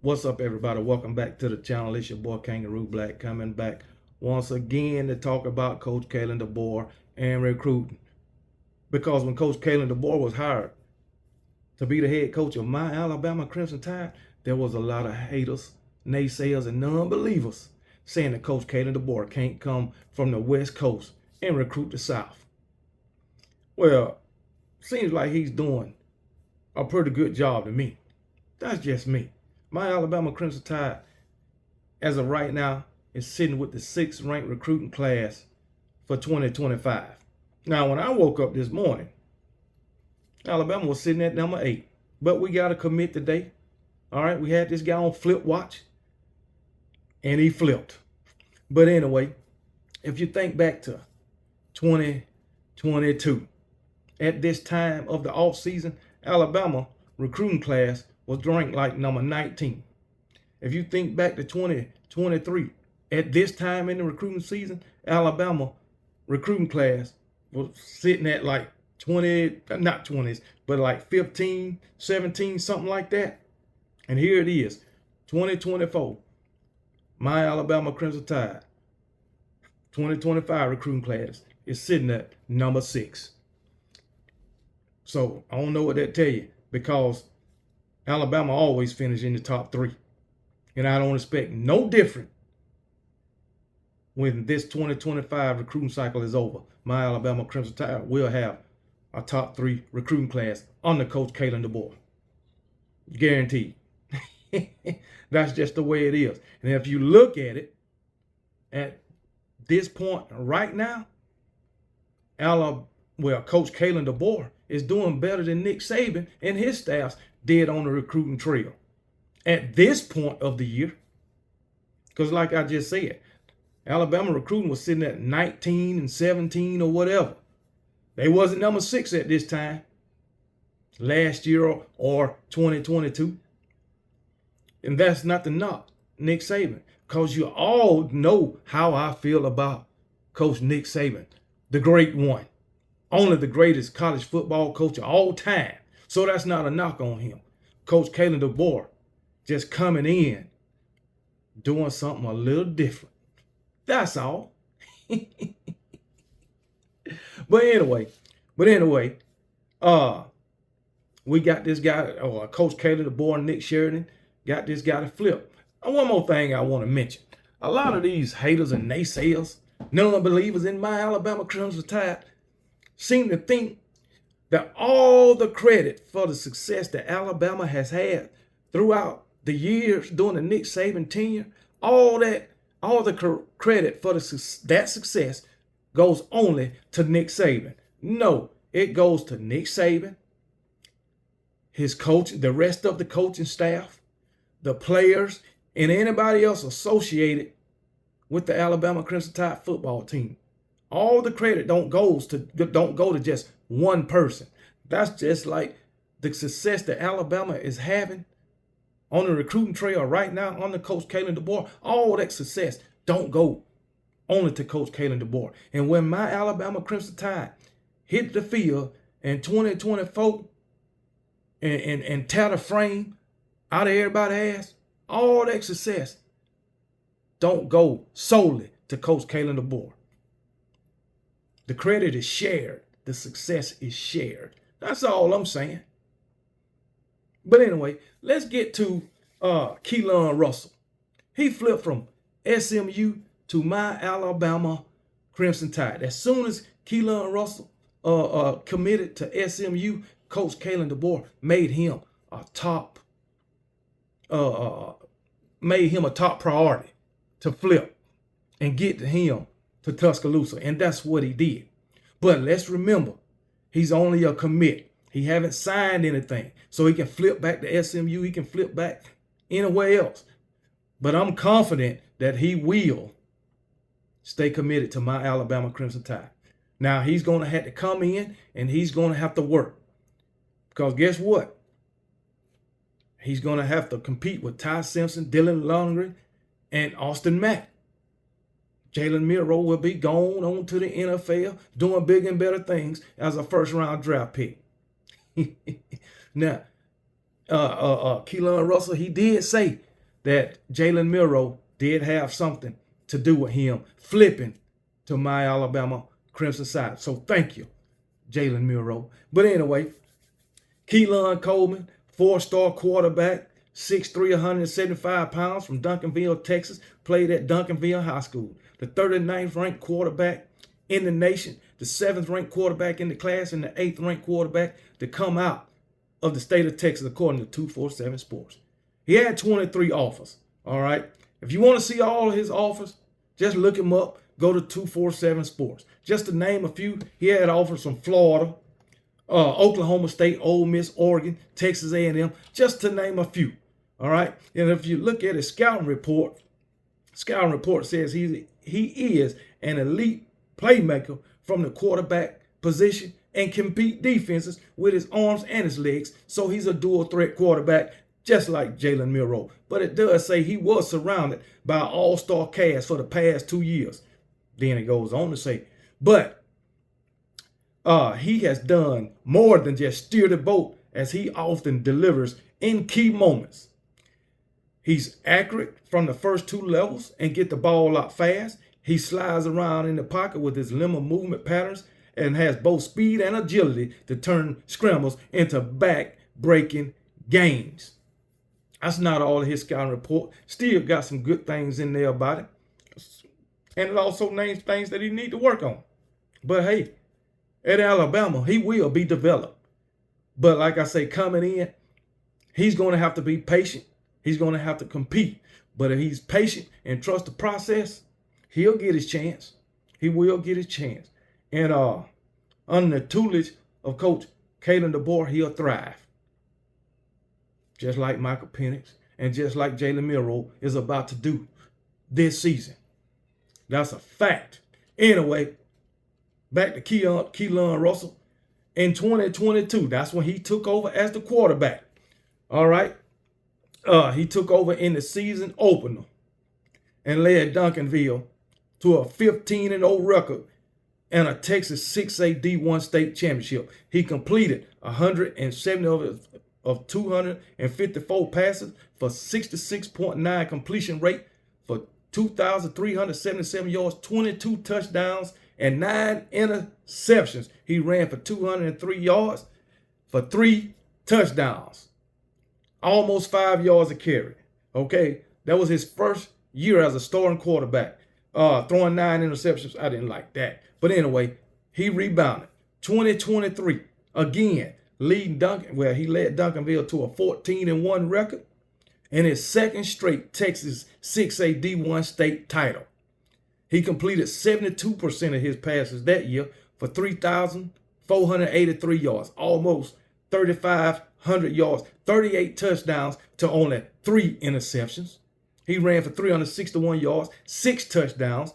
What's up, everybody? Welcome back to the channel. It's your boy Kangaroo Black coming back once again to talk about Coach Keelon DeBoer and recruiting. Because when Coach Keelon DeBoer was hired to be the head coach of my Alabama Crimson Tide, there was a lot of haters, naysayers, and non-believers saying that Coach Keelon DeBoer can't come from the West Coast and recruit the South. Well, seems like he's doing a pretty good job to me. That's just me. My Alabama Crimson Tide, as of right now, is sitting with the 6th ranked recruiting class for 2025. Now, when I woke up this morning, Alabama was sitting at number 8. But we got to commit today. All right, we had this guy on flip watch, and he flipped. But anyway, if you think back to 2022, at this time of the offseason, Alabama recruiting class was ranked like number 19. If you think back to 2023, at this time in the recruiting season, Alabama recruiting class was sitting at like 20, not 20s, but like 15, 17, something like that. And here it is, 2024, my Alabama Crimson Tide, 2025 recruiting class is sitting at number 6. So I don't know what that tell you, because Alabama always finishes in the top 3. And I don't expect no different when this 2025 recruiting cycle is over. My Alabama Crimson Tide will have a top 3 recruiting class under Coach Keelon DeBoer. Guaranteed. That's just the way it is. And if you look at it, at this point right now, Coach Keelon DeBoer is doing better than Nick Saban and his staffs did on the recruiting trail at this point of the year. Because like I just said, Alabama recruiting was sitting at 19 and 17 or whatever. They wasn't number 6 at this time last year or 2022. And that's not to knock Nick Saban, because you all know how I feel about Coach Nick Saban, the great one. Only the greatest college football coach of all time. So that's not a knock on him. Coach Keelon DeBoer just coming in, doing something a little different. That's all. But anyway, we got this guy, Coach Keelon DeBoer and Nick Sheridan, got this guy to flip. And one more thing I want to mention. A lot of these haters and naysayers, non-believers in my Alabama Crimson Tide, seem to think that all the credit for the success that Alabama has had throughout the years during the Nick Saban tenure, all the credit for that success goes only to Nick Saban. No, it goes to Nick Saban, his coach, the rest of the coaching staff, the players, and anybody else associated with the Alabama Crimson Tide football team. All the credit don't go to just one person. That's just like the success that Alabama is having on the recruiting trail right now under Coach Keelon DeBoer. All that success don't go only to Coach Keelon DeBoer. And when my Alabama Crimson Tide hit the field in 2024 and tear the frame out of everybody's ass, all that success don't go solely to Coach Keelon DeBoer. The credit is shared. The success is shared. That's all I'm saying. But anyway, let's get to Keelon Russell. He flipped from SMU to my Alabama Crimson Tide. As soon as Keelon Russell committed to SMU, Coach Keelon DeBoer made him a top priority to flip and get to him to Tuscaloosa, and that's what he did. But let's remember, he's only a commit. He haven't signed anything, so he can flip back to SMU. He can flip back anywhere else. But I'm confident that he will stay committed to my Alabama Crimson Tide. Now, he's going to have to come in, and he's going to have to work. Because guess what? He's going to have to compete with Ty Simpson, Dylan Lundgren, and Austin Mack. Jalen Milroe will be gone on to the NFL, doing big and better things as a first-round draft pick. Now, Keelon Russell, he did say that Jalen Milroe did have something to do with him flipping to my Alabama Crimson side. So thank you, Jalen Milroe. But anyway, Keelan Coleman, 4-star quarterback, 6'3", 175 pounds from Duncanville, Texas, played at Duncanville High School. The 39th ranked quarterback in the nation, the 7th ranked quarterback in the class, and the 8th ranked quarterback to come out of the state of Texas, according to 247 Sports. He had 23 offers, all right? If you want to see all of his offers, just look him up. Go to 247 Sports. Just to name a few, he had offers from Florida, Oklahoma State, Ole Miss, Oregon, Texas A&M, just to name a few, all right? And if you look at his scouting report says he is an elite playmaker from the quarterback position and can beat defenses with his arms and his legs. So he's a dual threat quarterback, just like Jalen Milroe. But it does say he was surrounded by an all-star cast for the past 2 years. Then it goes on to say, but he has done more than just steer the boat, as he often delivers in key moments. He's accurate from the first 2 levels and get the ball out fast. He slides around in the pocket with his limber movement patterns and has both speed and agility to turn scrambles into back-breaking gains. That's not all of his scouting report. Still got some good things in there about it. And it also names things that he need to work on. But hey, at Alabama, he will be developed. But like I say, coming in, he's going to have to be patient. He's going to have to compete. But if he's patient and trust the process, he'll get his chance. He will get his chance. And under the tutelage of Coach Keelon DeBoer, he'll thrive. Just like Michael Penix and just like Jalen Milroe is about to do this season. That's a fact. Anyway, back to Keelon Russell. In 2022, that's when he took over as the quarterback. All right. He took over in the season opener and led Duncanville to a 15-0 record and a Texas 6A D1 state championship. He completed 170 of 254 passes for 66.9 completion rate for 2,377 yards, 22 touchdowns, and 9 interceptions. He ran for 203 yards for 3 touchdowns, almost 5 yards a carry. Okay, that was his first year as a starting quarterback. Throwing 9 interceptions, I didn't like that. But anyway, he rebounded. 2023, again, he led Duncanville to a 14-1 record and his second straight Texas 6A D1 state title. He completed 72% of his passes that year for 3,483 yards, almost 3,500 yards, 38 touchdowns to only 3 interceptions. He ran for 361 yards, 6 touchdowns,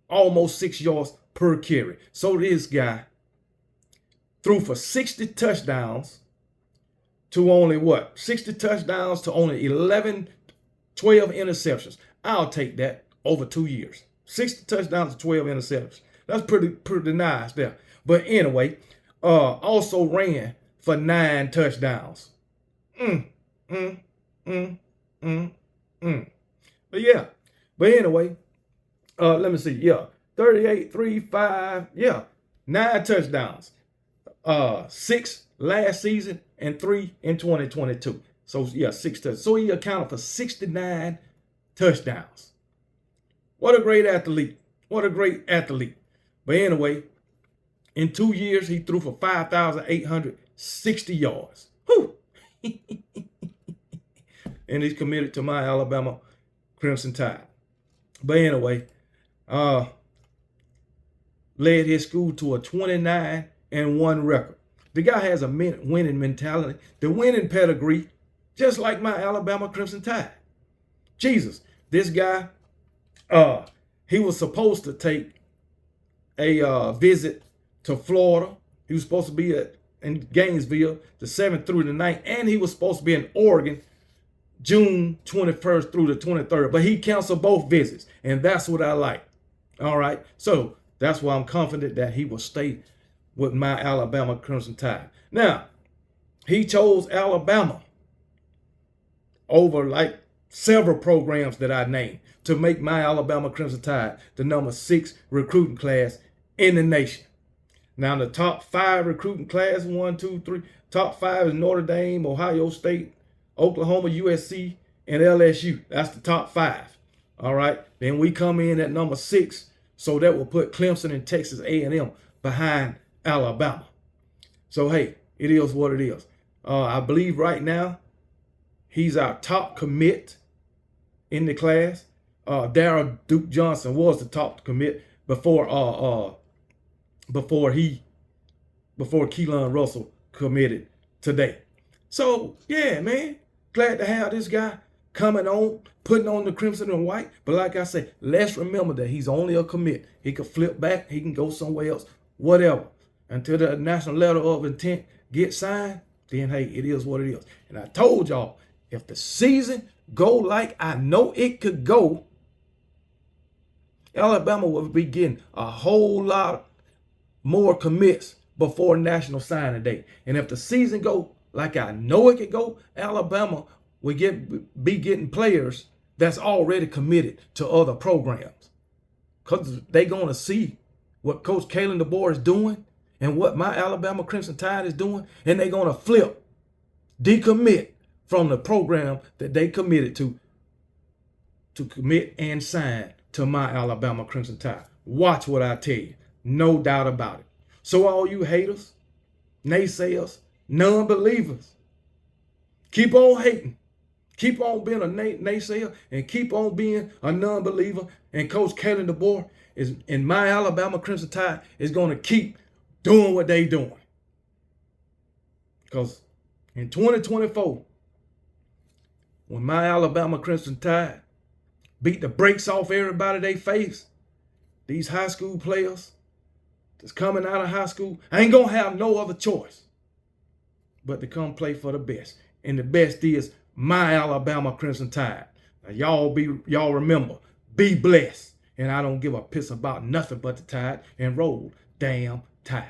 almost 6 yards per carry. So this guy threw for 60 touchdowns to only what? 60 touchdowns to only 12 interceptions. I'll take that over 2 years. 60 touchdowns to 12 interceptions. That's pretty nice there. But anyway, also ran for 9 touchdowns. But yeah. But anyway, let me see. Yeah. 38, 3, 5. Yeah. 9 touchdowns. 6 last season and 3 in 2022. So yeah, 6 touchdowns. So he accounted for 69 touchdowns. What a great athlete. What a great athlete. But anyway, in 2 years, he threw for 5,860 yards. Whew. And he's committed to my Alabama Crimson Tide. But anyway, led his school to a 29-1 record. The guy has a winning mentality, the winning pedigree, just like my Alabama Crimson Tide. Jesus, this guy, he was supposed to take a visit to Florida. He was supposed to be in Gainesville the 7th through the 9th, and he was supposed to be in Oregon June 21st through the 23rd. But he canceled both visits, and that's what I like. All right, so that's why I'm confident that he will stay with my Alabama Crimson Tide. Now, he chose Alabama over like several programs that I named to make my Alabama Crimson Tide the #6 recruiting class in the nation. Now, the top 5 recruiting class, 1, 2, 3, top 5 is Notre Dame, Ohio State, Oklahoma, USC, and LSU. That's the top 5. All right. Then we come in at #6. So that will put Clemson and Texas A&M behind Alabama. So, hey, it is what it is. I believe right now he's our top commit in the class. Darryl Duke Johnson was the top commit before Keelon Russell committed today. So, yeah, man, glad to have this guy coming on, putting on the crimson and white. But like I say, let's remember that he's only a commit. He can flip back. He can go somewhere else, whatever. Until the national letter of intent gets signed, then, hey, it is what it is. And I told y'all, if the season go like I know it could go, Alabama will be getting a whole lot more commits before National Signing Day. And if the season go like I know it could go, Alabama will be getting players that's already committed to other programs. Because they're going to see what Coach Keelon DeBoer is doing and what my Alabama Crimson Tide is doing, and they're going to flip, decommit from the program that they committed to commit and sign to my Alabama Crimson Tide. Watch what I tell you. No doubt about it. So all you haters, naysayers, non-believers, keep on hating. Keep on being a naysayer and keep on being a non-believer. And Coach Keelon DeBoer is in my Alabama Crimson Tide is going to keep doing what they doing. Because in 2024, when my Alabama Crimson Tide beat the brakes off everybody they face, these high school players that's coming out of high school, I ain't going to have no other choice but to come play for the best. And the best is my Alabama Crimson Tide. Now, y'all remember, be blessed. And I don't give a piss about nothing but the Tide, and roll damn Tide.